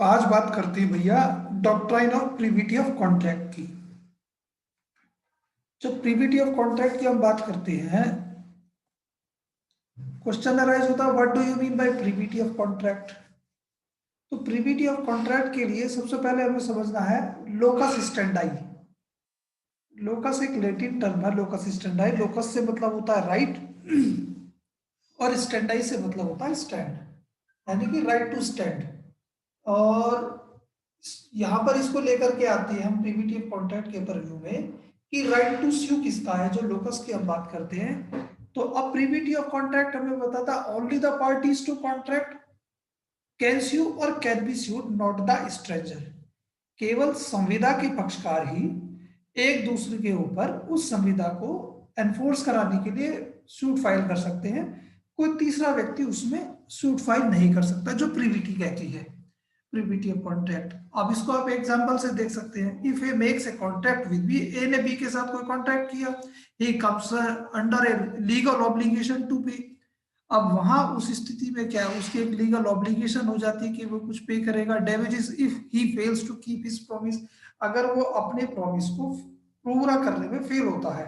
आज बात करते हैं भैया doctrine of privity of contract की। जब प्रीविटी ऑफ कॉन्ट्रैक्ट की हम बात करते हैं, क्वेश्चन अराइज होता है what do you mean by privity of contract. तो प्रीविटी ऑफ कॉन्ट्रैक्ट के लिए सबसे पहले हमें समझना है लोकस स्टैंडाई। लोकस एक लैटिन टर्म है, लोकस स्टैंडाई। लोकस से मतलब होता है राइट और स्टैंडाई से मतलब होता है स्टैंड, यानी कि राइट टू स्टैंड। और यहाँ पर इसको लेकर के आती है हम प्रीविटी कॉन्ट्रैक्ट के परव्यू में कि राइट टू स्यू किसका है, जो लोकस की हम बात करते हैं। तो अब प्रीविटी ऑफ कॉन्ट्रैक्ट हमें बताता only the parties to contract can sue or can be sued not the stranger. केवल संविदा के पक्षकार ही एक दूसरे के ऊपर उस संविदा को एनफोर्स कराने के लिए सूट फाइल कर सकते हैं। कोई तीसरा व्यक्ति उसमें सूट फाइल नहीं कर सकता, जो प्रीविटी कहती है, प्रीविटी ऑफ कॉन्ट्रैक्ट। अब इसको आप एग्जांपल से देख सकते हैं। If A makes a contract with B, A ने बी के साथ कोई कॉन्ट्रैक्ट किया, he comes under a legal obligation to pay. अब वहां उस स्थिति में क्या है, उसकी एक लीगल ऑब्लिगेशन हो जाती है कि वो कुछ पे करेगा। Damages if he fails to keep his promise, अगर वो अपने प्रॉमिस को पूरा करने में फेल होता है।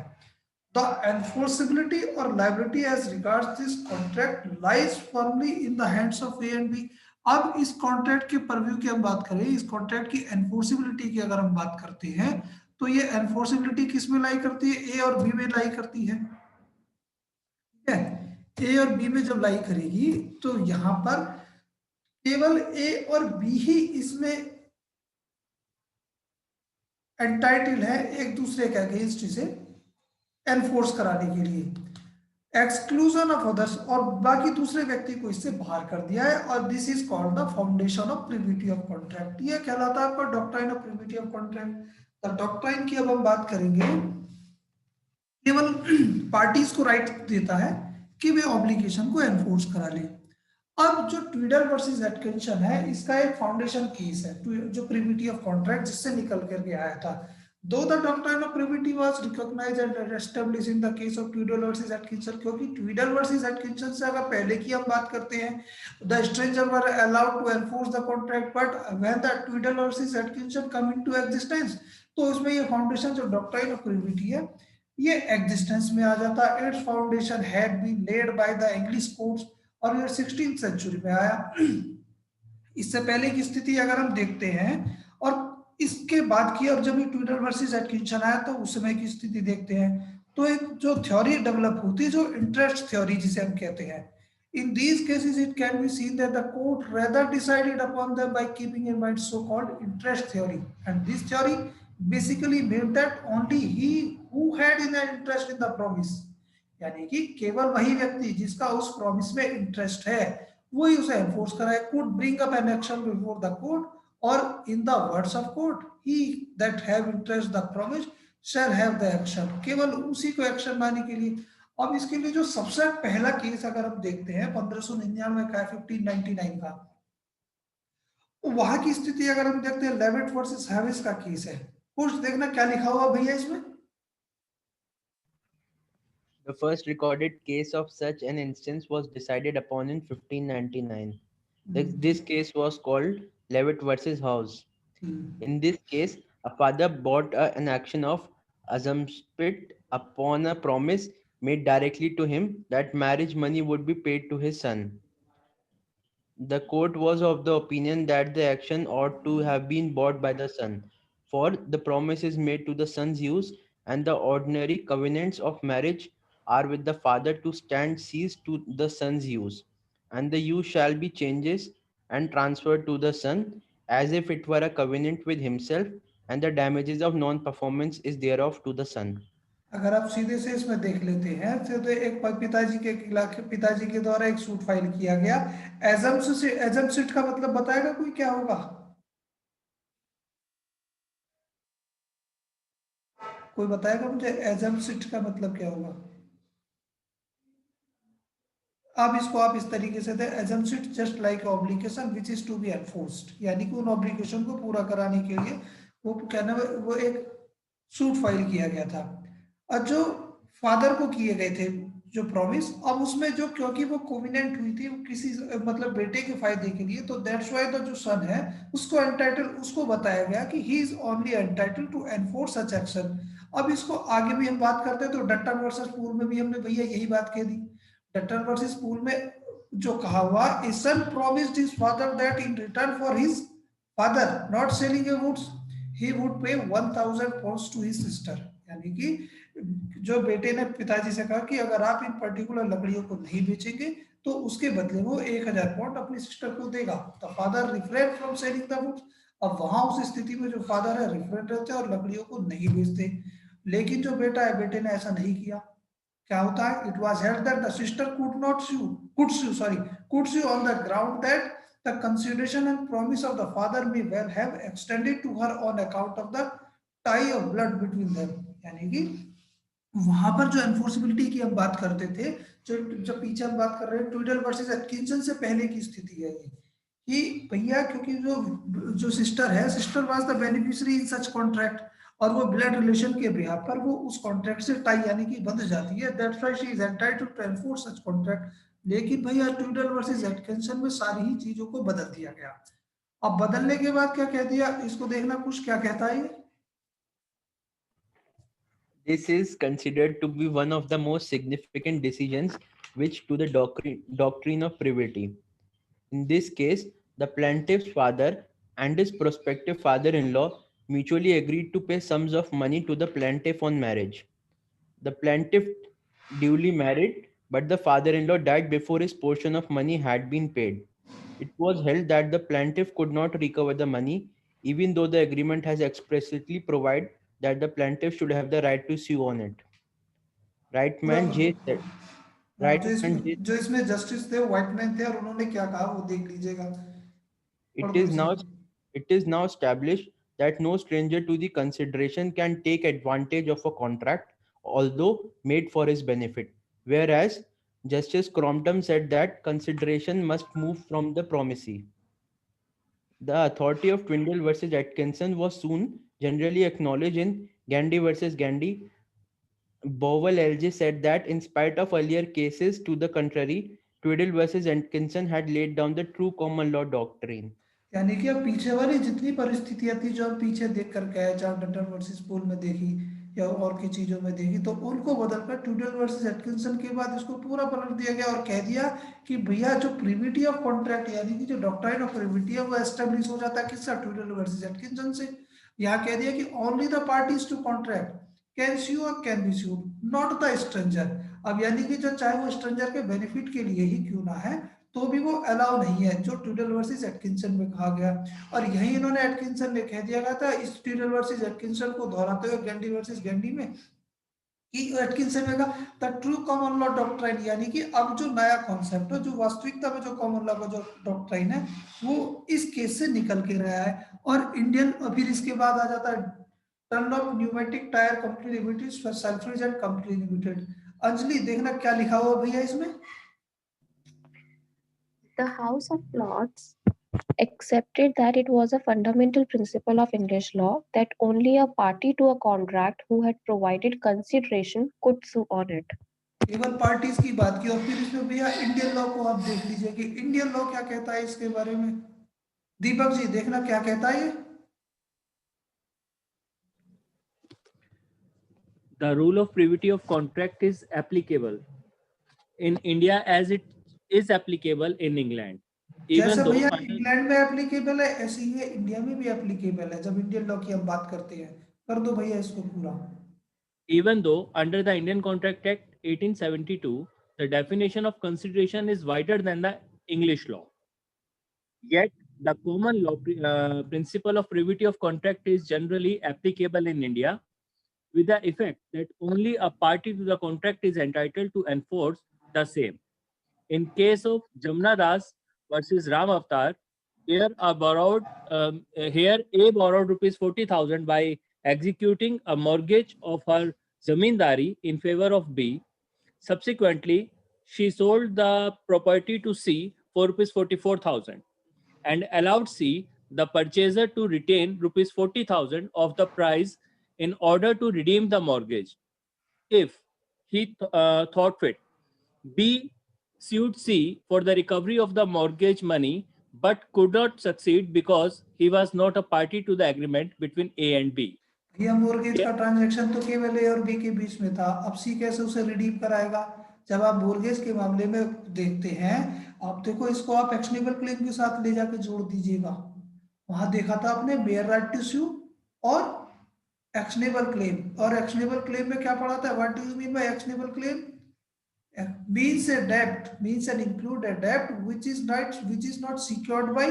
द एनफोर्सिबिलिटी और liability as regards this contract lies firmly in the hands of A and B. अब इस कॉन्ट्रैक्ट के परव्यू की हम बात करें, इस कॉन्ट्रैक्ट की एनफोर्सिबिलिटी की अगर हम बात करते हैं, तो ये एनफोर्सिबिलिटी किस में लाई करती है, ए और बी में लाई करती है। ठीक है, ए और बी में जब लाई करेगी तो यहां पर केवल ए और बी ही इसमें एंटाइटल है एक दूसरे के अगेंस्ट इसे एनफोर्स कराने के लिए। एक्सक्लूजन ऑफ अदर्स, और बाकी दूसरे व्यक्ति को इससे बाहर कर दिया है। और this is called the foundation of privity of contract. ये कहलाता है आपका doctrine of privity of contract. The doctrine की अब हम बात करेंगे, केवल पार्टीज को राइट देता है कि वे ऑब्लिगेशन को एनफोर्स करा ले। अब जो ट्वीडल वर्सेस एटकिंसन है, इसका एक फाउंडेशन केस है जो प्रीविटी ऑफ कॉन्ट्रैक्ट जिससे निकल करके आया था। Though the doctrine of privity was recognized and established in the case of Tweddle versus Atkinson, क्योंकि ट्वीडल वर्सेस एटकिंसन से अगर पहले की हम बात करते हैं, the stranger were allowed to enforce the contract, but when the Tweddle versus Atkinson came into existence, तो इसमें ये फाउंडेशन जो डॉक्ट्राइन ऑफ प्रीविटी है ये एग्जिस्टेंस में आ जाता है। Its foundation had been laid by the English courts, और ये 16th सेंचुरी में आया। इससे पहले की स्थिति अगर हम देखते हैं और इसके बाद की, और जब ये ट्विडल वर्सेस एटकिंसन आया तो उस समय की स्थिति देखते हैं, तो एक जो थ्योरी डेवलप होती है, जो इंटरेस्ट थ्योरी जिसे हम कहते हैं। In these cases, it can be seen that the court rather decided upon them by keeping in mind so-called interest theory, and this theory basically meant that only he who had an interest in the promise, यानी कि केवल वही व्यक्ति जिसका उस promise में interest है वही उसे एनफोर्स कराए, could bring up an action before the court, और in the words of court, he that have interest the promise shall have the action, केवल उसी को एक्शन मानने के लिए। अब इसके लिए जो सबसे पहला केस अगर हम देखते हैं 1599 का, 1599 का, वहां की स्थिति अगर हम देखते हैं, लेविट वर्सेस हैविस का केस है। कुछ देखना क्या लिखा हुआ भैया इसमें। The first recorded case of such an instance was decided upon in 1599. This case was called Levitt versus House. In this case, a father bought an action of Azamspit upon a promise made directly to him that marriage money would be paid to his son. The court was of the opinion that the action ought to have been bought by the son, for the promise is made to the son's use, and the ordinary covenants of marriage are with the father to stand ceased to the son's use, and the use shall be changes and transferred to the son, as if it were a covenant with himself, and the damages of non-performance is thereof to the son. अगर आप सीधे से इसमें देख लेते हैं तो एक पिताजी के खिलाफ, पिताजी के द्वारा एक सूट फाइल किया गया। एजम्सिट का मतलब बताएगा कोई क्या होगा, कोई बताएगा मुझे एजम्सिट का मतलब क्या होगा। अब इसको आप इस तरीके से थे, assumpsit just like obligation which is to be enforced, यानी कि उन ऑब्लिगेशन को पूरा कराने के लिए वो कहना, वो एक सूट फाइल किया गया था। और जो फादर को किए गए थे जो प्रॉमिस, अब उसमें जो क्योंकि वो कोविनेंट हुई थी वो किसी मतलब बेटे के फायदे के लिए, तो दैट्स व्हाई द जो सन है उसको एंटाइटल, उसको बताया गया कि he is only entitle to enforce such action. अब इसको आगे भी हम बात करते हैं तो डट्टन वर्सेस पूल में भी हमने भैया यही बात कह दी। डट्टन वर्सेस पूल में जो कहा हुआ, a son promised his father that in return for his father not selling a woods he would pay 1000 pounds to his sister. यानी कि जो बेटे ने पिताजी से कहा कि अगर आप इन पर्टिकुलर लकड़ियों को नहीं बेचेंगे तो उसके बदले वो 1000 पाउंड अपनी सिस्टर को देगा। The father refrain from selling the woods. अब वहां उस स्थिति में जो फादर है रिफ्रेन रहते हैं और लकड़ियों को नहीं बेचते। लेकिन जो बेटा है, बेटे ने ऐसा नहीं किया। क्या होता है, it was held that the sister could sue on the ground that the consideration and promise of the father may well have extended to her on account of the tie of blood between them। यानी कि वहां पर जो enforceability की हम बात करते थे, जो जब पीछे हम बात कर रहे हैं ट्विडल वर्सेस एटकिंसन से पहले की स्थिति है ये, कि भैया क्योंकि जो जो सिस्टर है, sister was the beneficiary in such contract, और वो ब्लड रिलेशन के बिहाफ पर वो उस कॉन्ट्रैक्ट से टाई यानी कि बंध जाती है। That's why she is entitled to enforce such contract. लेकिन भैया ट्विडल वर्सेस एटकिंसन में सारी ही चीजों को बदल दिया गया। अब बदलने के बाद क्या कह दिया, इसको देखना कुछ क्या कहता है ये। This is considered to be one of the most significant decisions which to the doctrine of privity. In this case, the plaintiff's father and his prospective father-in-law mutually agreed to pay sums of money to the plaintiff on marriage. The plaintiff duly married, but the father-in-law died before his portion of money had been paid. It was held that the plaintiff could not recover the money, even though the agreement has expressly provided that the plaintiff should have the right to sue on it. Right पूरा man J said. हाँ, Right man J जो इसमें justice थे वो white man थे और उन्होंने क्या कहा वो देख लीजिएगा। It पढ़ दो is इसे। now it is now established that no stranger to the consideration can take advantage of a contract, although made for his benefit. Whereas Justice Crompton said that consideration must move from the promisee. The authority of Twindle versus Atkinson was soon generally acknowledged in Gandy versus Gandy. Bowell LG said that in spite of earlier cases to the contrary, Twiddle versus Atkinson had laid down the true common law doctrine. यानी कि अब पीछे वाली जितनी परिस्थितियां थी जो हम पीछे देख कर गए, चाहे डंटन वर्सेस पूल में देखी या और की चीजों में देखी, तो उनको बदलकर ट्यूडल वर्सेस एटकिंसन के बाद इसको पूरा पलट दिया गया और कह दिया कि भैया जो प्रिविटी ऑफ कॉन्ट्रैक्ट यानी कि जो डॉक्ट्राइन ऑफ प्रिविटी है वो एस्टेब्लिश हो जाता है किससे, ट्यूडल वर्सेस एटकिंसन से। यहाँ कह दिया कि only the parties to contract can sue or can be sued not the stranger. अब यानी कि जो चाहे वो स्ट्रेंजर के बेनिफिट के लिए ही क्यों ना है तो भी वो अलाउ नहीं है, जो ट्यूडल वर्सेस एटकिंसन में कहा गया। और यही इन्होंने एटकिंसन ने कह दिया गया था इस ट्यूडल वर्सेस एटकिंसन को दोहराते हुए गैंडी वर्सेस गैंडी में, कि एटकिंसन में कहा the true common law doctrine, यानी कि अब जो नया कॉन्सेप्ट है, जो वास्तविकता में जो कॉमन लॉ का जो डॉक्ट्राइन है वो इस केस से निकल के रहा है। और इंडियन, फिर इसके बाद आ जाता है turn of pneumatic tyre company limited Selfridge and company limited. Anjali देखना क्या लिखा हुआ भैया इसमें। The House of Lords accepted that it was a fundamental principle of English law that only a party to a contract who had provided consideration could sue on it. केवल parties की बात की। और फिर इसमें भैया इंडियन लॉ को आप देख लीजिए कि इंडियन लॉ क्या कहता है इसके बारे में। दीपक जी देखना क्या कहता है ये। The rule of privity of contract is applicable in India as it is applicable in England. जैसे भैया इंग्लैंड में एप्लीकेबल है ऐसे ही इंडिया में भी एप्लीकेबल है जब इंडियन लॉ की हम बात करते हैं। कर दो भैया इसको पूरा। Even though under the Indian Contract Act 1872, the definition of consideration is wider than the English law. Yet the common law principle of privity of contract is generally applicable in India, with the effect that only a party to the contract is entitled to enforce the same. In case of Jamna Das versus Ram Avatar, here A borrowed rupees 40,000 by executing a mortgage of her zamindari in favor of B. Subsequently, she sold the property to C for rupees 44,000 and allowed C, the purchaser, to retain rupees 40,000 of the price in order to redeem the mortgage if he thought fit. B sued C for the recovery of the mortgage money but could not succeed because he was not a party to the agreement between A and B. भैया mortgage का transaction तो केवल ए और B के बीच में था, अब सी कैसे उसे रिडीम कराएगा? जब आप मोर्गेज के मामले में देखते हैं, आप देखो इसको आप एक्शनेबल क्लेम के साथ ले जाके जोड़ दीजिएगा। वहां देखा था आपने मेयर राइट टू स्यू और एक्शनेबल क्लेम, और एक्शनेबल क्लेम में क्या पढ़ा था? What do you mean by actionable claim? means a debt, means and include a debt which is not secured by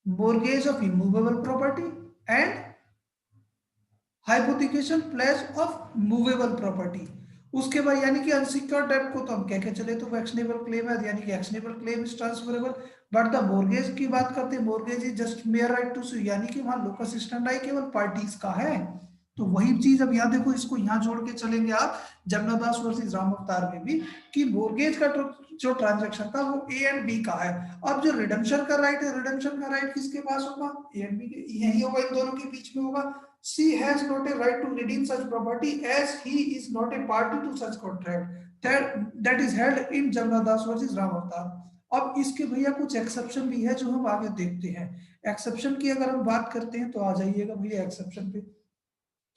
mortgage of immovable property and hypothecation pledge of movable property। उसके बाद यानी कि unsecured date को तो हम कह के चले तो वो एक्शनेबल क्लेम है, यानी कि actionable claim is transferable. But the mortgage की बात करते हैं, mortgage is just mere right to sue, यानी कि वहां लोकस स्टैंडाई केवल पार्टीज का है। तो वही चीज अब यहाँ देखो, इसको यहाँ जोड़ के चलेंगे आप जमनादास वर्सेस राम अवतार में भी, कि मोर्गेज का जो ट्रांजैक्शन था वो ए एंड बी का है। अब जो रिडेम्पशन का राइट है, रिडेम्पशन का राइट किसके पास होगा? ए एंड बी के, यही होगा, इन दोनों के बीच में होगा। C has not a right to redeem such property as he is not a party to such contract that is held in Jamnadas versus Ram अवतार। अब इसके भैया कुछ एक्सेप्शन भी है जो हम आगे देखते हैं। एक्सेप्शन की अगर हम बात करते हैं तो आ जाइएगा भैया एक्सेप्शन पे,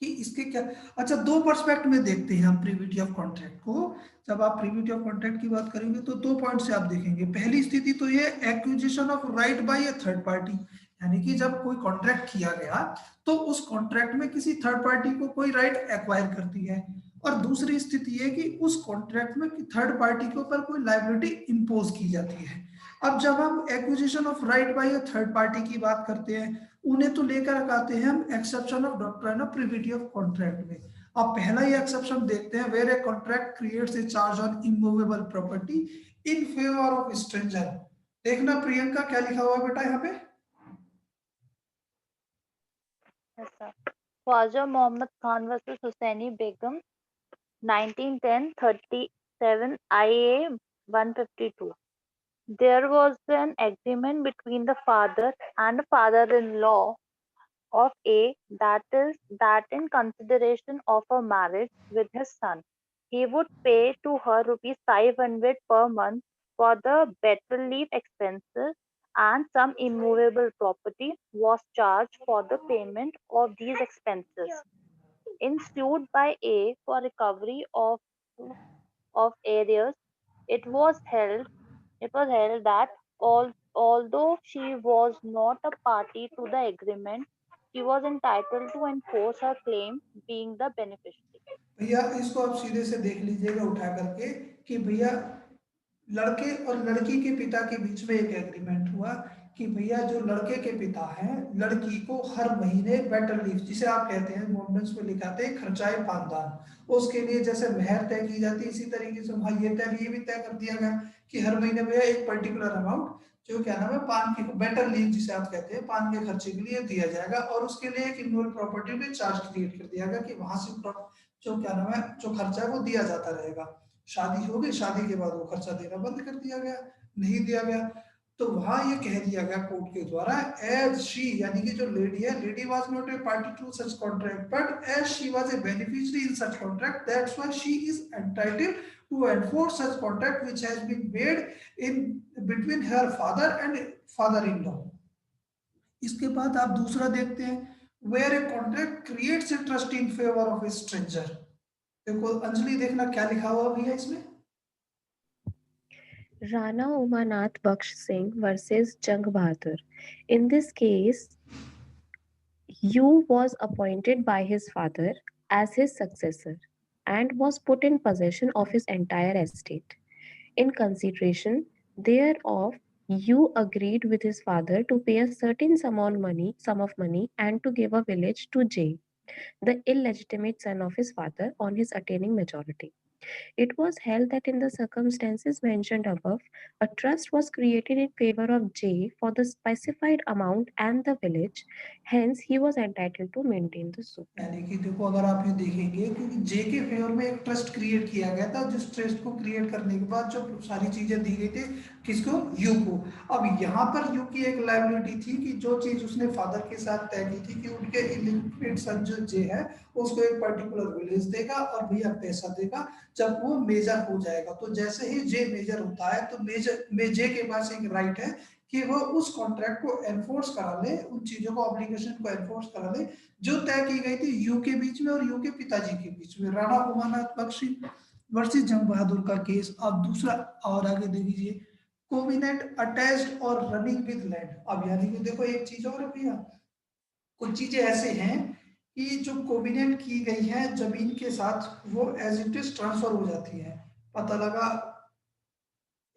कि इसके क्या। अच्छा, दो पर्सपेक्ट में देखते हैं हम प्रीविटी ऑफ कॉन्ट्रैक्ट को। जब आप प्रीविटी ऑफ कॉन्ट्रैक्ट की बात करेंगे तो दो पॉइंट से आप देखेंगे। पहली स्थिति तो ये acquisition of right by a third party, यानी कि जब कोई कॉन्ट्रैक्ट किया गया तो उस कॉन्ट्रैक्ट में किसी थर्ड पार्टी को कोई राइट एक्वायर करती है, और दूसरी स्थिति है कि उस कॉन्ट्रैक्ट में थर्ड पार्टी के ऊपर कोई लायबिलिटी इंपोज की जाती है। अब जब हम acquisition of right by a third party की बात करते हैं, उन्हें तो लेकर आते हैं हम exception of doctrine of privity of contract में। अब पहला ही एक्सेप्शन देखते हैं, where a contract creates a charge on immovable property in favour of stranger. देखना प्रियंका क्या लिखा हुआ है बेटा यहाँ पे? Yes, sir. Khwaja Mohammad Khan versus Hussaini Begum, 1910-37 IA 152. There was an agreement between the father and father-in-law of A that in consideration of a marriage with his son, he would pay to her rupees 500 per month for the better leave expenses, and some immovable property was charged for the payment of these expenses. In suit by A for recovery of arrears, it was held that although she was not a party to the agreement, she was entitled to enforce her claim, being the beneficiary. भैया इसको आप सीधे से देख लीजिएगा उठा करके, कि भैया लड़के और लड़की के पिता के बीच में एक एग्रीमेंट हुआ कि भैया जो लड़के के पिता हैं, लड़की को हर महीने बेटर लीव, जिसे आप कहते हैं मोमेंट्स में लिखाते हैं खर्चाए पानदान, उसके लिए जैसे मेहर तय की जाती है, इसी तरीके से वहां ये भी तय कर दिया गया कि हर महीने भैया एक पर्टिकुलर अमाउंट जो क्या नाम है पान की बेटर लीव जिसे आप कहते हैं पान के खर्चे के लिए दिया जाएगा, और उसके लिए एक इमूवेबल प्रॉपर्टी में चार्ज क्रिएट कर दिया गया कि वहां से जो क्या नाम है जो खर्चा है वो दिया जाता रहेगा। शादी हो गई, शादी के बाद वो खर्चा देना बंद कर दिया गया, नहीं दिया गया। तो वहां ये कह दिया गया कोर्ट के द्वारा, एज शी यानी कि जो लेडी है, lady was not a party to such contract but as she was a beneficiary in such contract, that's why she is entitled to enforce such contract which has been made in between her father and father in law. इसके बाद आप दूसरा देखते हैं, where a contract creates a trust in favour of a stranger. देखो अंजलि देखना क्या लिखा हुआ भैया इसमें। Rana Umanath Baksh Singh versus Jang Bahadur. In this case, Yu was appointed by his father as his successor and was put in possession of his entire estate. In consideration thereof, Yu agreed with his father to pay a certain sum of money and to give a village to J, the illegitimate son of his father, on his attaining majority. It was held that in the circumstances mentioned above, a trust was created in favor of J for the specified amount and the village. Hence, he was entitled to maintain the suit. यानी कि देखो अगर आप ये देखेंगे, क्योंकि जे के favour में एक ट्रस्ट क्रिएट किया गया था, जिस ट्रस्ट को क्रिएट करने के बाद जो सारी चीजें दी गई थी किसको? यू को। अब यहाँ पर यू की एक लायबिलिटी थी कि जो चीज उसने फादर के साथ तय की थी कि उनके इलिजिटिमेट सन जो जे है उसको एक पर्टिकुलर विलेज देगा और भैया पैसा देगा, जब वो मेजर हो जाएगा। तो जैसे ही जे मेजर होता है तो जे के पास एक राइट है कि वो उस कॉन्ट्रैक्ट को एनफोर्स करा ले, उन चीजों को, ऑब्लिगेशन को एनफोर्स करा ले जो तय की गई थी यू के बीच में और यू के पिताजी के बीच में। राणा उमानाथ बख्शी वर्सेस जंग बहादुर का केस। अब दूसरा और आगे दे दीजिए, कोविनेंट अटैच्ड और रनिंग विद लैंड। अब यानी कि देखो एक चीज और है भैया, कुछ चीजें ऐसे हैं कि जो कोविनेंट की गई है जमीन के साथ वो एज इट इज ट्रांसफर हो जाती है। पता लगा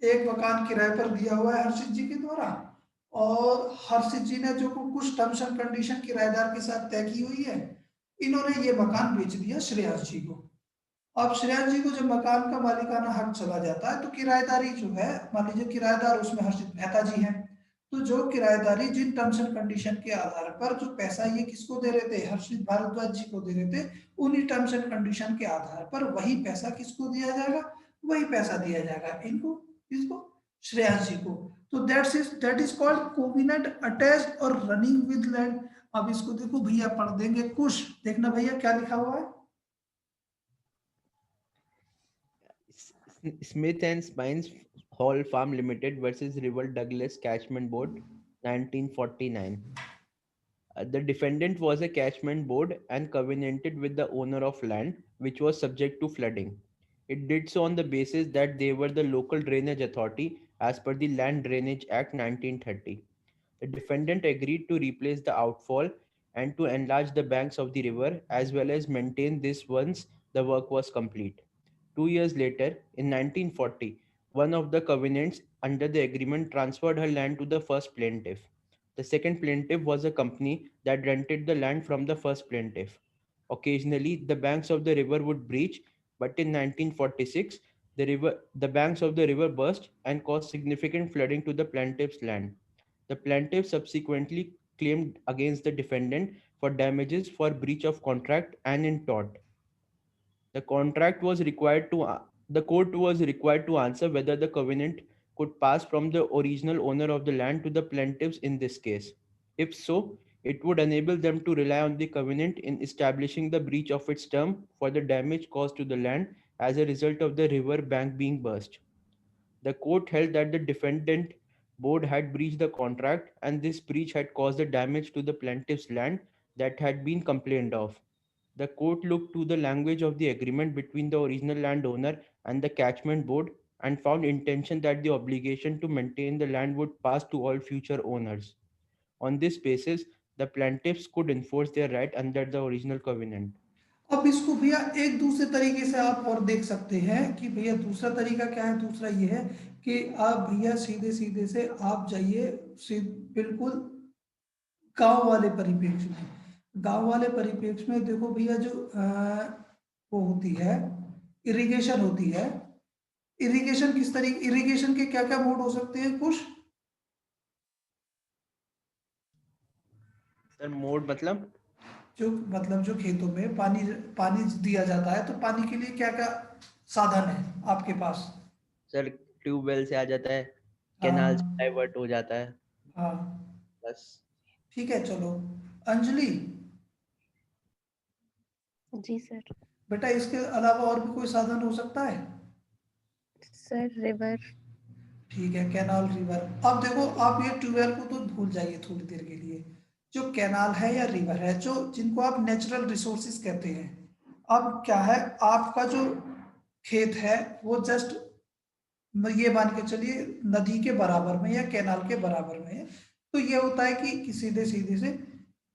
एक मकान किराए पर दिया हुआ है हर्षित जी के द्वारा, और हर्षित जी ने जो कुछ टर्म्स एंड कंडीशन किराएदार के साथ तय की हुई है, इन्होंने ये मकान बेच दिया श्रेयांश जी को। अब श्रेयांश जी को जब मकान का मालिकाना हक चला जाता है तो किराएदारी जो है, मान लीजिए किराएदार उसमें हर्षित मेहता जी हैं, तो जो किराएदारी जिन टर्म्स एंड कंडीशन के आधार पर जो पैसा ये किसको दे रहे थे, हर्षित भारद्वाज जी को दे रहे थे, उन्हीं टर्म्स एंड कंडीशन के आधार पर वही पैसा किसको दिया जाएगा, वही पैसा दिया जाएगा इनको, किसको, श्रेयांश जी को। तो that is called covenant attached और रनिंग विद लैंड। अब इसको देखो भैया पढ़ देंगे कुछ, देखना भैया क्या लिखा हुआ है। Smith and Spines Hall Farm Limited versus River Douglas Catchment Board, 1949. The defendant was a catchment board and covenanted with the owner of land which was subject to flooding. It did so on the basis that they were the local drainage authority as per the Land Drainage Act 1930. The defendant agreed to replace the outfall and to enlarge the banks of the river as well as maintain this once the work was complete. 2 years later, in 1940, one of the covenants under the agreement transferred her land to the first plaintiff. The second plaintiff was a company that rented the land from the first plaintiff. Occasionally, the banks of the river would breach, but in 1946, the banks of the river burst and caused significant flooding to the plaintiff's land. The plaintiff subsequently claimed against the defendant for damages for breach of contract and in tort. The court was required to answer whether the covenant could pass from the original owner of the land to the plaintiffs in this case. If so, it would enable them to rely on the covenant in establishing the breach of its term for the damage caused to the land as a result of the river bank being burst. The court held that the defendant board had breached the contract and this breach had caused the damage to the plaintiff's land that had been complained of. The court looked to the language of the agreement between the original landowner and the catchment board and found intention that the obligation to maintain the land would pass to all future owners. On this basis, the plaintiffs could enforce their right under the original covenant. अब इसको भैया एक दूसरे तरीके से आप और देख सकते हैं कि भैया दूसरा तरीका क्या है। दूसरा ये है कि आप भैया सीधे सीधे से आप जाइए बिल्कुल गांव वाले परिप्रेक्ष्य में। गांव वाले परिप्रेक्ष्य में देखो भैया जो वो होती है इरिगेशन होती है। इरिगेशन किस तरीके, इरिगेशन के क्या क्या मोड हो सकते हैं कुछ सर? मोड मतलब जो खेतों में पानी दिया जाता है, तो पानी के लिए क्या क्या साधन है आपके पास? सर ट्यूबवेल से आ जाता है, कैनाल से डाइवर्ट हो जाता है। हाँ बस ठीक है। चलो अंजलि। जी सर। बेटा इसके अलावा और भी कोई साधन हो सकता है? Sir river. ठीक है, कैनाल, रिवर। अब देखो आप ये ट्यूबवेल को तो भूल जाइए थोड़ी देर के लिए। जो कैनाल है या रिवर है, जो जिनको आप नेचुरल रिसोर्सेज कहते हैं, अब क्या है आपका जो खेत है वो जस्ट ये मान के चलिए नदी के बराबर में या कैनाल के बराबर में है। तो ये होता है कि सीधे सीधे से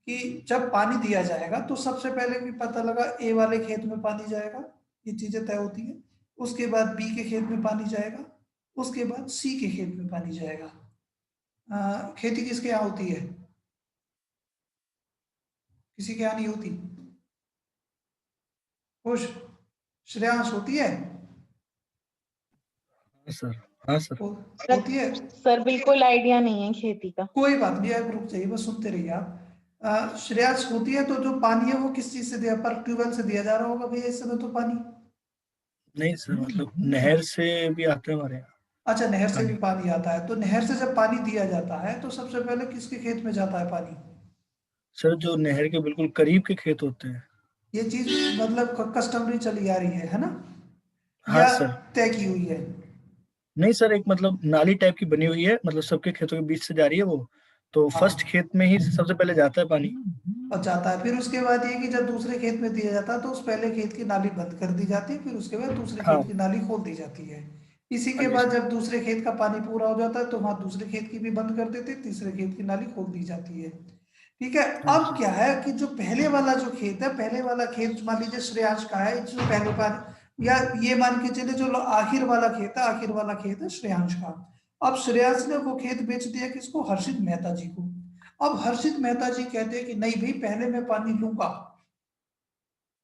कि जब पानी दिया जाएगा तो सबसे पहले भी पता लगा ए वाले खेत में पानी जाएगा, ये चीजें तय होती है। उसके बाद बी के खेत में पानी जाएगा, उसके बाद सी के खेत में पानी जाएगा। खेती किसके यहाँ होती है? किसी के यहाँ नहीं होती। खुश श्रेयांश होती है? सर हाँ सर होती है सर। बिल्कुल आइडिया नहीं है खेती का। कोई बात नहीं, आप रुक जाइए, बस सुनते रहिए आप। श्रेयांश होती है। तो जो पानी है वो किस चीज से दिया, पर ट्यूबवेल से दिया जा रहा होगा भैया इस समय तो पानी? नहीं सर, मतलब नहर से भी आते हैं हमारे यहाँ। अच्छा, नहर से भी पानी आता है। तो नहर से जब पानी दिया जाता है तो सबसे पहले किसके खेत में जाता है पानी? सर जो नहर के बिल्कुल करीब के खेत होते हैं। ये चीज मतलब कस्टमरी चली आ रही है ना? हाँ या सर। तय की हुई है? नहीं सर, एक मतलब नाली टाइप की बनी हुई है, मतलब सबके खेतों के बीच से जा रही है वो, तो हाँ। फर्स्ट खेत में ही सबसे पहले जाता है पानी। और जाता है, फिर उसके बाद ये कि जब दूसरे खेत में दिया जाता है तो उस पहले खेत की नाली बंद कर दी जाती है, फिर उसके बाद दूसरे हाँ खेत की नाली खोल दी जाती है। इसी हाँ के जी बाद सर। जब दूसरे खेत का पानी पूरा हो जाता है तो वहां दूसरे खेत की भी बंद कर देते, तीसरे खेत की नाली खोल दी जाती है। ठीक है। हाँ जी अब सर। क्या है कि जो पहले वाला जो खेत है, पहले वाला खेत मान लीजिए श्रेयांश का है, जो पहले पानी, या ये मान के चले जो आखिर वाला खेत है, आखिर वाला खेत है श्रेयांश का। अब श्रेयांश ने वो खेत बेच दिया किसको? हर्षित मेहता जी को। अब हर्षित मेहता जी कहते हैं कि नहीं भाई, पहले मैं पानी लूंगा।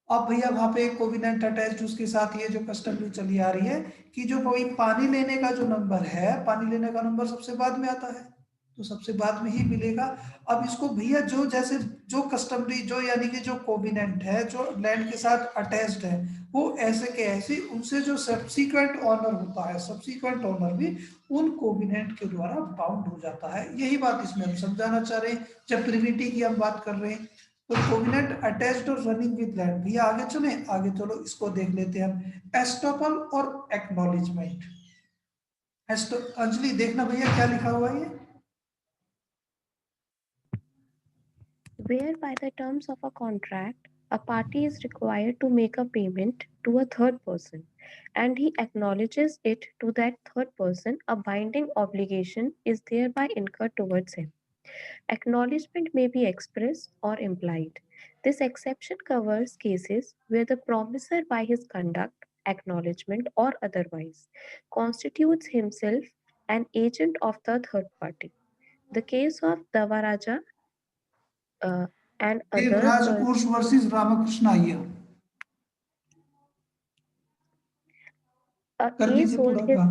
अब भैया वहां पे एक कोविनेंट अटैच्ड, उसके साथ ये जो कस्टमरी चली आ रही है कि जो कोई पानी लेने का जो नंबर है, पानी लेने का नंबर सबसे बाद में आता है, तो सबसे बाद में ही मिलेगा। अब इसको भैया जो जैसे जो कस्टमरी जो यानी कि जो कोविनेंट है जो लैंड के साथ अटैच्ड है, वो ऐसे के ऐसे उनसे जो सब्सिक्वेंट ऑनर होता है, सब्सिक्वेंट ऑनर भी उन कोविनेंट के द्वारा बाउंड हो जाता है। यही बात इसमें हम समझाना चाह रहे हैं जब प्रिविटी की हम बात कर रहे हैं। तो कोविनेंट अटैच्ड और रनिंग विद लैंड। भैया आगे चले, आगे चलो इसको देख लेते हैं हम, एस्टोपल और एक्नॉलेजमेंट। अंजलि देखना भैया क्या लिखा हुआ है ये। Whereby the terms of a contract, a party is required to make a payment to a third person, and he acknowledges it to that third person, a binding obligation is thereby incurred towards him. Acknowledgement may be express or implied. This exception covers cases where the promisor, by his conduct, acknowledgement, or otherwise, constitutes himself an agent of the third party. The case of Davaraja uh, and others Devaraj was Urs versus Ramakrishna Iyer. कर A दीजिए sold पूरा his काम।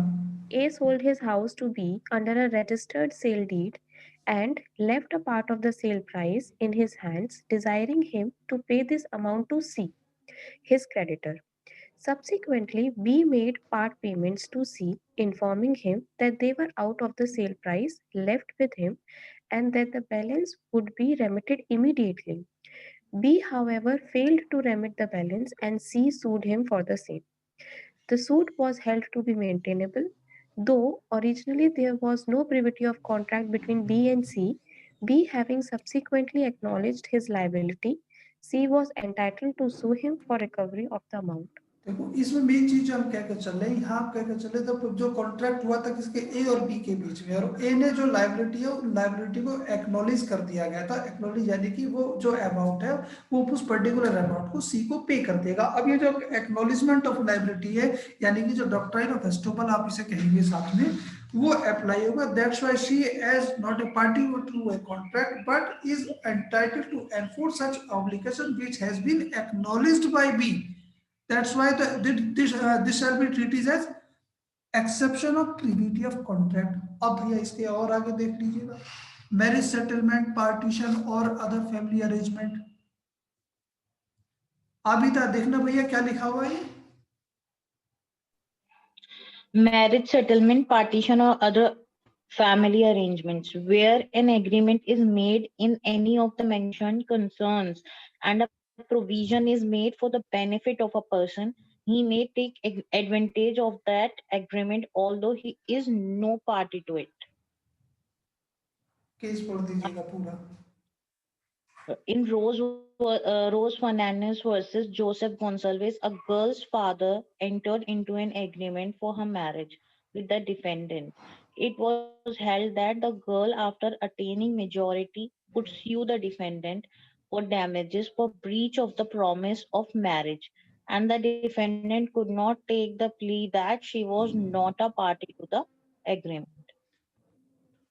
A sold his house to B under a registered sale deed and left a part of the sale price in his hands, desiring him to pay this amount to C, his creditor. Subsequently, B made part payments to C, informing him that they were out of the sale price left with him and that the balance would be remitted immediately. B, however, failed to remit the balance and C sued him for the same. The suit was held to be maintainable, though originally there was no privity of contract between B and C. B, having subsequently acknowledged his liability, C was entitled to sue him for recovery of the amount. देखो इसमें main चीज जो हम कहकर चल रहे हैं, यहाँ आप कहकर चले तो जो कॉन्ट्रैक्ट हुआ था किसके? ए और बी के बीच में, और ए ने जो लाइबिलिटी है उन लाइबिलिटी को एक्नॉलेज कर दिया गया था। एक्नॉलेज यानी कि वो जो अमाउंट है वो उस पर्टिकुलर अमाउंट को सी को पे कर देगा। अब ये जो एक्नॉलेजमेंट ऑफ लाइबिलिटी है, यानी कि जो डॉक्ट्राइन ऑफ एस्टोपल आप इसे कहेंगे साथ में, वो अप्लाई होगा। That's why she as not a party to a contract but is entitled to enforce such obligation which has been acknowledged by B. That's why this shall be treated as exception of privity of contract। अब भैया इसके और आगे देख लीजिएगा, marriage settlement, partition और other family arrangement. अभी तक देखना भैया क्या लिखा हुआ है। Marriage settlement, partition, or other family arrangements where an agreement is made in any of the mentioned concerns and a provision is made for the benefit of a person, he may take advantage of that agreement although he is no party to it. Case पढ़ दीजिएगा पूरा। In Rose Fernandez versus Joseph Gonsalves, a girl's father entered into an agreement for her marriage with the defendant. It was held that the girl, after attaining majority, could sue the defendant for damages for breach of the promise of marriage, and the defendant could not take the plea that she was not a party to the agreement.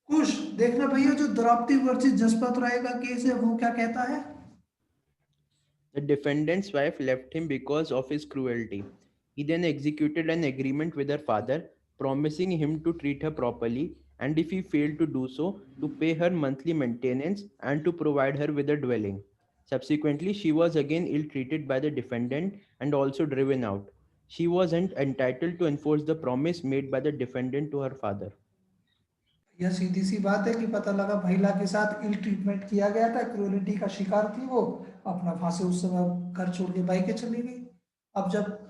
कुछ देखना भैया, जो Draupadi versus जसपत राय का case है वो क्या कहता है। The defendant's wife left him because of his cruelty. He then executed an agreement with her father, promising him to treat her properly, and if he failed to do so, to pay her monthly maintenance and to provide her with a dwelling. Subsequently, she was again ill-treated by the defendant and also driven out. She wasn't entitled to enforce the promise made by the defendant to her father. यह सीधी सी बात है कि पता लगा महिला के साथ ill treatment किया गया था, क्रूरलिटी का शिकार थी वो, अपना वहां से उस समय घर छोड़ के बाइक चली गई। अब जब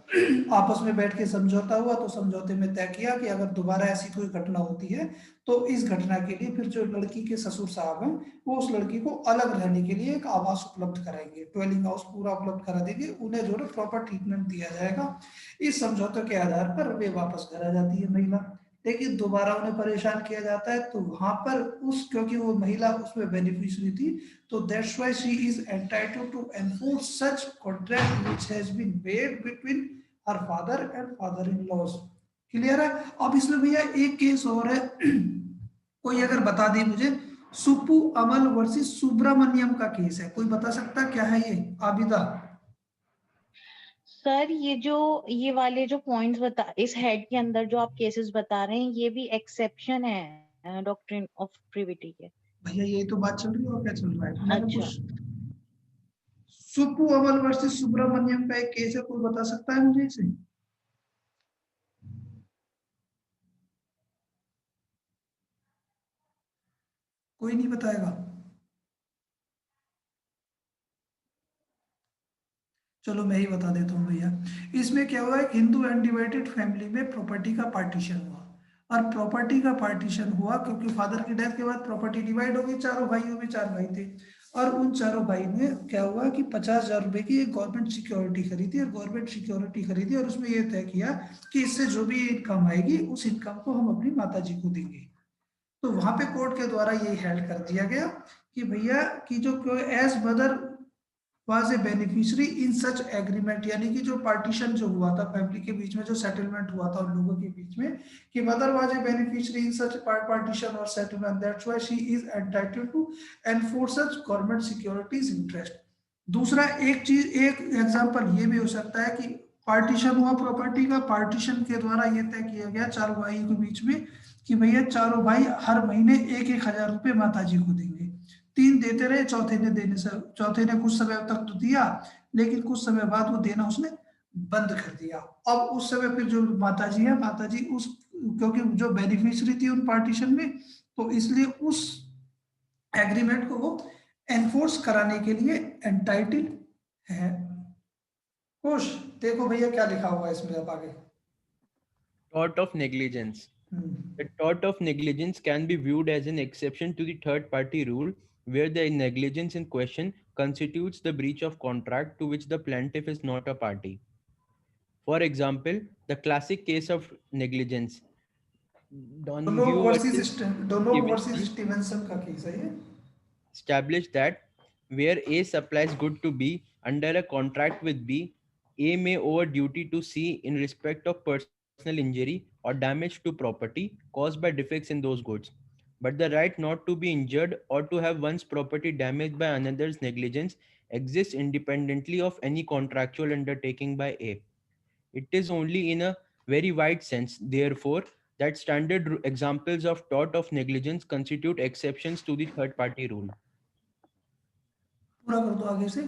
आपस में बैठ के समझौता हुआ तो समझौते में तय किया कि अगर दोबारा ऐसी कोई घटना होती है तो इस घटना के लिए फिर जो लड़की के ससुर साहब हैं वो उस लड़की को अलग रहने के लिए एक आवास उपलब्ध कराएंगे, ड्वेलिंग हाउस पूरा उपलब्ध करा देंगे, उन्हें जो है प्रॉपर ट्रीटमेंट दिया जाएगा। इस समझौते के आधार पर वे वापस घर आ जाती है महिला, लेकिन दोबारा उन्हें परेशान किया जाता है तो वहां पर उस, क्योंकि वो महिला उसमें बेनिफिशियरी थी, तो that's why she is entitled to enforce such contract which has been made between her father and father in laws. Clear है? अब इसमें भैया एक केस और है कोई अगर बता दे मुझे, सुप्पू अमल वर्सेस सुब्रमण्यम का केस है, कोई बता सकता क्या है ये? आबिदा। सर ये वाले जो पॉइंट्स बता, इस हेड के अंदर जो आप केसेस बता रहे हैं, ये भी एक्सेप्शन है डॉक्ट्रिन ऑफ प्रिविटी के। भैया यही तो बात चल रही है और क्या चल रहा है? मैंने अच्छा। कुछ सुप्पू अमल वर्सेस सुब्रमण्यम का एक केस है, कोई बता सकता है मुझे इसे? कोई नहीं बताएगा? चलो मैं ही बता देता हूँ भैया। इसमें क्या हुआ है, हिंदू अनडिवाइडेड फैमिली में प्रॉपर्टी का पार्टीशन हुआ, और प्रॉपर्टी का पार्टीशन हुआ क्योंकि फादर की डेथ के बाद प्रॉपर्टी डिवाइड हो गई, चारों भाइयों में 4 भाई थे, और उन चारों भाई ने क्या हुआ कि 50,000 रुपए की एक गवर्नमेंट सिक्योरिटी खरीदी, और गवर्नमेंट सिक्योरिटी खरीदी और उसमें यह तय किया कि इससे जो भी इनकम आएगी उस इनकम को हम अपनी माता जी को देंगे। तो वहां पे कोर्ट के द्वारा ये हेल्ड कर दिया गया कि भैया कि जो as mother was a beneficiary in such agreement, यानी कि जो पार्टीशन जो हुआ था फैमिली के बीच में, जो सेटलमेंट हुआ था उन लोगों के बीच में, कि mother was a beneficiary in such partition or settlement, that's why she is entitled to enforce such government securities interest। दूसरा एक चीज, एक एग्जांपल ये भी हो सकता है कि पार्टीशन हुआ प्रॉपर्टी का, पार्टीशन के द्वारा ये तय किया गया चारों भाई के बीच में कि भैया चारों भाई हर महीने 1,000 रुपए माता जी को देंगे। 3 देते रहे, चौथे ने कुछ समय तक तो दिया, लेकिन कुछ समय बाद वो देना उसने बंद कर दिया। अब उस समय फिर जो माता जी है, माता जी उस, क्योंकि जो बेनिफिशियरी थी उन पार्टीशन में, तो इसलिए उस एग्रीमेंट को वो एनफोर्स कराने के लिए एंटाइटल है। खुश? देखो भैया क्या लिखा हुआ है इसमें, अब आगे। Tort of negligence. The tort of negligence can be viewed as an exception to the third party rule where the negligence in question constitutes the breach of contract to which the plaintiff is not a party. For example, the classic case of negligence, Donahue versus Stevenson, Stevenson का case है ये। established that where A supplies good to B under a contract with B, A may owe a duty to C in respect of personal injury or damage to property caused by defects in those goods. But the right not to be injured or to have one's property damaged by another's negligence exists independently of any contractual undertaking by A. It is only in a very wide sense, therefore, that standard examples of tort of negligence constitute exceptions to the third party rule. पूरा कर दो आगे से।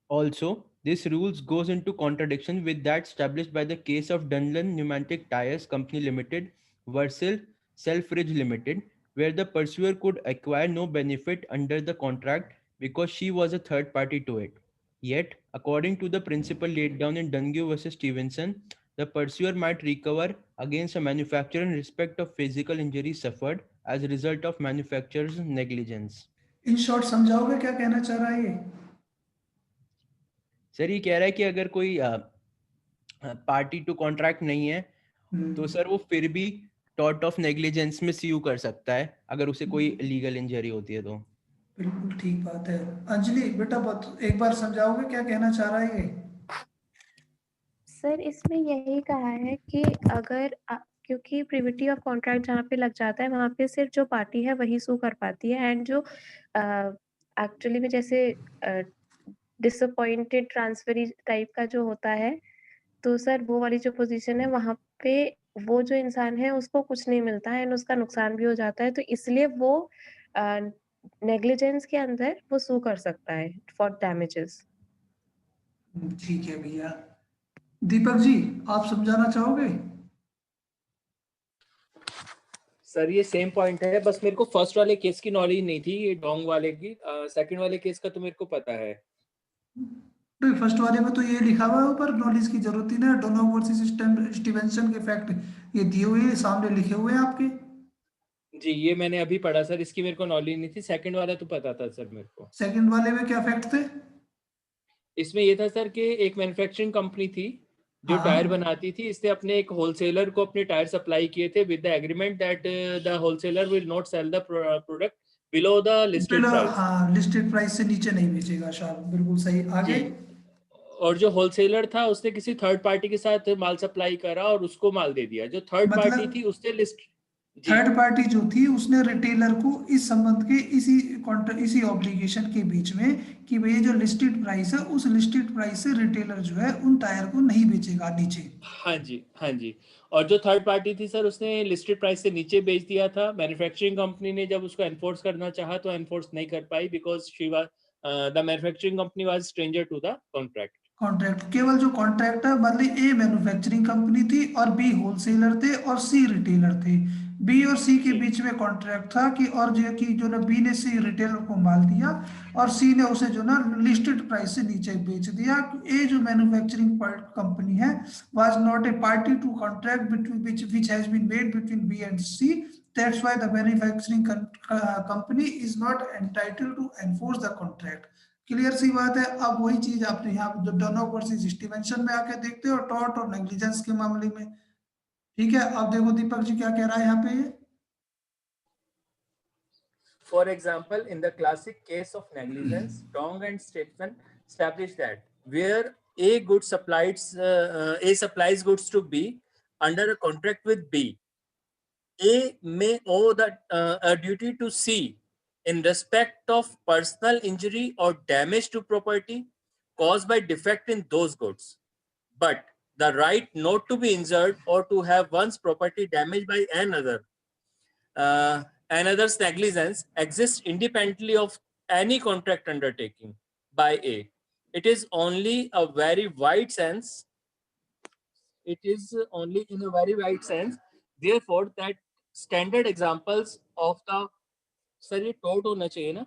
Also, this rules goes into contradiction with that established by the case of Dunlop Pneumatic Tires Company Limited versus Selfridge Limited, where the pursuer could acquire no benefit under the contract because she was a third party to it. Yet, according to the principle laid down in Donahue versus Stevenson, the pursuer might recover against a manufacturer in respect of physical injury suffered as a result of manufacturer's negligence. In short समझाओगे क्या कहना चाह रहा है ये? Sir ये कह रहा है कि अगर कोई पार्टी टू कॉन्ट्रैक्ट नहीं है तो सर वो फिर भी टॉर्ट ऑफ नेग्लिजेंस में सीयू कर सकता है अगर उसे कोई लीगल इंजरी होती है तो। बिल्कुल ठीक बात है। अंजलि बेटा एक बार समझाओगे क्या कहना चाह रहा है ये? सर इसमें यही कहा है कि अगर क्योंकि प्रिविटी ऑफ कॉन्ट्रैक्ट जहाँ पे लग जाता है वहाँ पे सिर्फ जो पार्टी है वही सू कर पाती है, एंड जो एक्चुअली में जैसे डिसअपॉइंटेड ट्रांसफरी टाइप का जो होता है, तो सर वो वाली जो पोजीशन है वहाँ पे वो जो इंसान है उसको कुछ नहीं मिलता है एंड उसका नुकसान भी हो जाता है, तो इसलिए वो नेग्लिजेंस के अंदर वो सू कर सकता है फॉर डैमेजेस। ठीक है भैया। दीपक जी आप समझाना चाहोगे? सर ये सेम पॉइंट है, बस मेरे को फर्स्ट वाले केस की नॉलेज नहीं थी, ये डोंग वाले की। सेकंड वाले केस का तो मेरे को पता है। तो फर्स्ट वाले में तो ये लिखा हुआ है ऊपर, नॉलेज की जरूरत ही नहीं, डोनोव वर्सेस स्टीवेंसन के फैक्ट ये दिए हुए हैं, सामने लिखे हुए हैं आपके। जी ये मैंने अभी पढ़ा सर, इसकी मेरे को नॉलेज नहीं थी, सेकंड वाला तो पता था सर मेरे को। सेकंड वाले में क्या फैक्ट थे? इसमें ये था सर कि एक मैन्युफैक्चरिंग कंपनी थी जो टायर हाँ, बनाती थी, इसने अपने एक होलसेलर को अपने टायर सप्लाई किए थे with the agreement that the wholesaler will not sell the product below the listed price. हाँ लिस्टेड प्राइस से नीचे नहीं बेचेगा शायद, बिल्कुल सही। जी, आगे? और जो होलसेलर था उसने किसी थर्ड पार्टी के साथ माल सप्लाई करा और उसको माल दे दिया। जो थर्ड पार्टी थी मतलब उसने लिस्ट, जी थर्ड पार्टी जो थी उसने रिटेलर को इस संबंध के इसी कॉन्ट्रैक्ट इसी ऑब्लिगेशन के बीच में कि भैया जो लिस्टेड प्राइस है उस लिस्टेड प्राइस से रिटेलर जो है उन टायर को नहीं बेचेगा नीचे। हाँ जी, हाँ जी। और जो थर्ड पार्टी थी सर उसने लिस्टेड प्राइस से नीचे बेच दिया था। मैन्युफैक्चरिंग कंपनी ने जब उसको एनफोर्स करना चाहा तो एनफोर्स नहीं कर पाई because she was the manufacturing company was stranger to the contract. Contract केवल जो कॉन्ट्रैक्ट है मतलब ए मैन्युफैक्चरिंग कंपनी थी और बी होलसेलर थे और सी रिटेलर थे। बी और सी के जी बीच में कॉन्ट्रैक्ट था कि और जो कि जो ना बी ने सी रिटेलर को माल दिया और सी ने उसे जो ना लिस्टेड प्राइस से नीचे बेच दिया। ए जो मैन्युफैक्चरिंग कंपनी है was not a party to contract between which has been made between B and C. That's why the manufacturing company is not entitled to enforce the contract. Clear सी बात है। अब वही चीज आपने यहाँ जो डनॉफ वर्सेस स्टीवेंसन में आके देखते हो टॉर्ट और नेग्लिजेंस के मामले में। ठीक है, अब देखो दीपक जी क्या कह रहा है यहाँ पे ये। For example, in the classic case of negligence, Dong and Stephen established that where A supplies goods to B under a contract with B, A may owe a duty to C in respect of personal injury or damage to property caused by defect in those goods, but the right not to be injured or to have one's property damaged by another's negligence exists independently of any contract undertaking by A. It is only a very wide sense. It is only in a very wide sense. Therefore, that standard examples of the sir ये टोट होना चाहिए ना?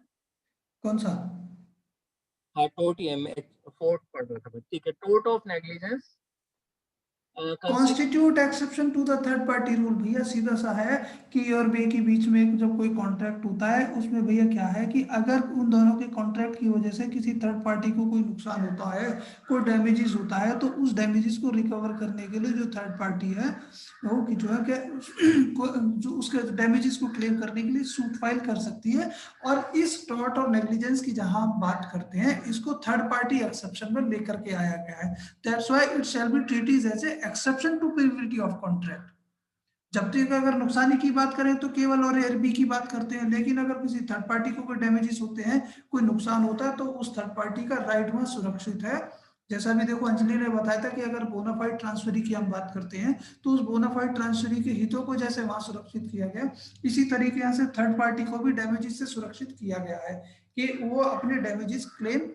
कौन सा? हाँ टोट ही है, मैं fourth पढ़ रहा था, ठीक है। टोट of negligence constitute exception to the third party rule भैया सीधा सा है कि ए और बी के बीच में जब कोई कॉन्ट्रैक्ट होता है उसमें भैया क्या है कि अगर उन दोनों के कॉन्ट्रैक्ट की वजह से किसी थर्ड पार्टी को कोई नुकसान होता है, कोई डैमेजेस होता है, तो उस डैमेजेस को रिकवर करने के लिए जो थर्ड पार्टी है वो कि जो है कि जो उसके डैमेजेस को क्लेम करने के लिए सूट फाइल कर सकती है। और इस टॉर्ट और नेग्लिजेंस की जहां हम बात करते हैं इसको थर्ड पार्टी एक्सेप्शन में लेकर के आया गया है। That's why it shall be treated as a exception to privity of contract. जब तक अगर नुकसानी की बात करें तो केवल और ए बी की बात करते हैं, लेकिन अगर किसी थर्ड पार्टी को कोई डैमेजेस होते हैं, कोई नुकसान होता है, तो उस थर्ड पार्टी का राइट वहां सुरक्षित है। जैसा भी देखो अंजलि ने बताया था कि अगर बोनाफाइड ट्रांसफरी की हम बात करते हैं तो उस बोनाफाइड ट्रांसफरी के हितों को जैसे वहां सुरक्षित किया गया, इसी तरीके से थर्ड पार्टी को भी डैमेजेस से सुरक्षित किया गया है कि वो अपने डैमेजेस क्लेम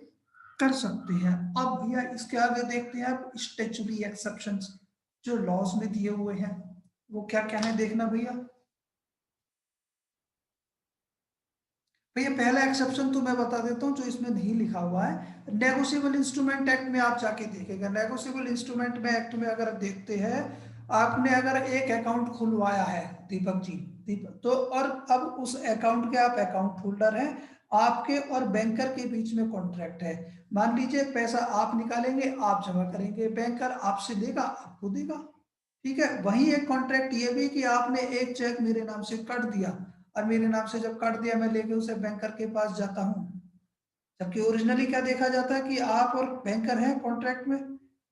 कर सकते हैं। अब भैया इसके आगे देखते हैं आप स्टैच्यूटरी एक्सेप्शंस जो लॉज में दिए हुए हैं, वो क्या क्या है देखना भैया। भैया पहला एक्सेप्शन तो मैं बता देता हूं जो इसमें नहीं लिखा हुआ है। नेगोशिएबल इंस्ट्रूमेंट एक्ट में आप जाके देखेगा, नेगोशिएबल इंस्ट्रूमेंट में एक्ट में अगर देखते हैं, आपने अगर एक अकाउंट खुलवाया है दीपक जी, दीपक तो, और अब उस अकाउंट के आप अकाउंट होल्डर हैं, आपके और बैंकर के बीच में कॉन्ट्रैक्ट है। मान लीजिए पैसा आप निकालेंगे, आप जमा करेंगे, बैंकर आपसे लेगा, आपको देगा। ठीक है, वही एक कॉन्ट्रैक्ट ये भी कि आपने एक चेक मेरे नाम से काट दिया और मेरे नाम से जब काट दिया मैं लेके उसे बैंकर के पास जाता हूं, जबकि ओरिजिनली क्या देखा जाता है कि आप और बैंकर हैं कॉन्ट्रैक्ट में,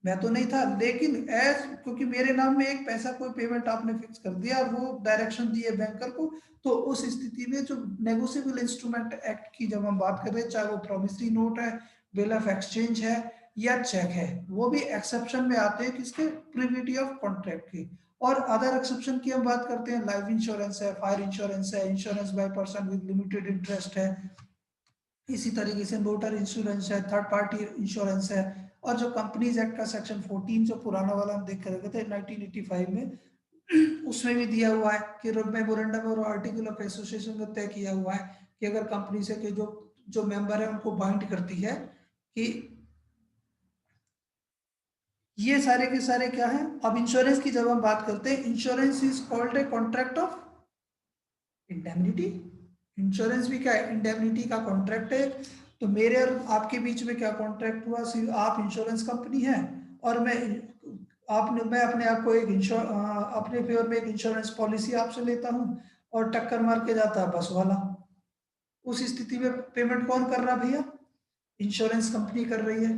मैं तो नहीं था, लेकिन एज क्योंकि मेरे नाम में एक पैसा कोई पेमेंट आपने फिक्स कर दिया और वो डायरेक्शन दिए बैंकर को, तो उस स्थिति में जो नेगोशिएबल इंस्ट्रूमेंट एक्ट की जब हम बात कर रहे हैं, चाहे वो प्रोमिसरी नोट है, बिल ऑफ एक्सचेंज है या चेक है, वो भी एक्सेप्शन में आते हैं किसके, प्रिविटी ऑफ कॉन्ट्रैक्ट की। और अदर एक्सेप्शन की हम बात करते हैं, लाइफ इंश्योरेंस है, फायर इंश्योरेंस है, insurance by person with limited interest है, इसी तरीके से मोटर इंश्योरेंस है, थर्ड पार्टी इंश्योरेंस है। और जो कंपनीज एक्ट का सेक्शन 14 जो पुराना वाला हम देख कर रखे थे 1985 में, उसमें भी दिया हुआ है कि मेमोरेंडम और आर्टिकल ऑफ एसोसिएशन में तय किया हुआ है कि अगर कंपनी से के जो जो मेंबर है उनको बाइंड करती है कि ये सारे के सारे क्या है? अब इंश्योरेंस की जब हम बात करते हैं, insurance is called a contract of indemnity. Insurance भी क्या है? इंडेमनिटी का कॉन्ट्रैक्ट है। तो मेरे और आपके बीच में क्या कॉन्ट्रैक्ट हुआ? आप इंश्योरेंस कंपनी है और मैं अपने आप को अपने फेवर में एक इंश्योरेंस पॉलिसी आपसे लेता हूं और टक्कर मार के जाता है बस वाला। उस स्थिति में पेमेंट कौन कर रहा भैया? इंश्योरेंस कंपनी कर रही है।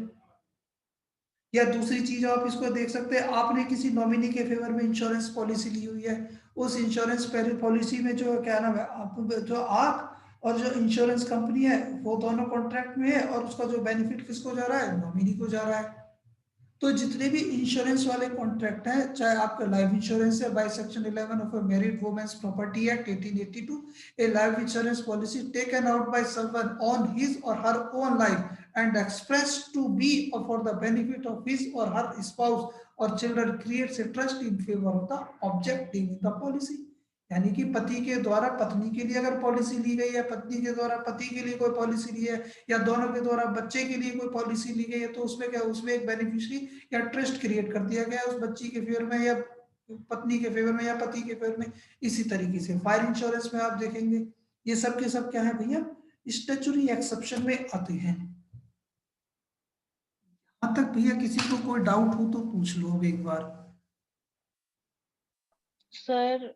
या दूसरी चीज आप इसको देख सकते हैं, आपने किसी नॉमिनी के फेवर में इंश्योरेंस पॉलिसी ली हुई है, उस इंश्योरेंस पॉलिसी में जो क्या नाम है, जो आप और जो इंश्योरेंस कंपनी है वो दोनों कॉन्ट्रैक्ट में है और उसका जो बेनिफिट किसको जा रहा है? नॉमिनी को जा रहा है। तो जितने भी इंश्योरेंस वाले कॉन्ट्रैक्ट हैं, चाहे आपका लाइफ इंश्योरेंस है by section 11 of married women's property act 1882, a life insurance policy taken out by someone on his or her own life and expressed to be for the benefit of his or her spouse or children creates a trust in favour of the object in the policy. यानी कि पति के द्वारा पत्नी के लिए अगर policy ली गई है, पत्नी के द्वारा पति के लिए कोई पॉलिसी ली है, या दोनों के द्वारा बच्चे के लिए कोई पॉलिसी ली गई है, तो उसमें क्या, उसमें एक बेनिफिशियरी या ट्रस्ट क्रिएट कर दिया गया है उस बच्ची के फेवर में या पत्नी के फेवर में या पति के फेवर में। इसी तरीके से फायर इंश्योरेंस में आप देखेंगे ये सब के सब क्या है भैया? स्टैट्यूटरी एक्सेप्शन में आते हैं। यहां तक भैया किसी को कोई डाउट हो तो पूछ लो अब एक बार। सर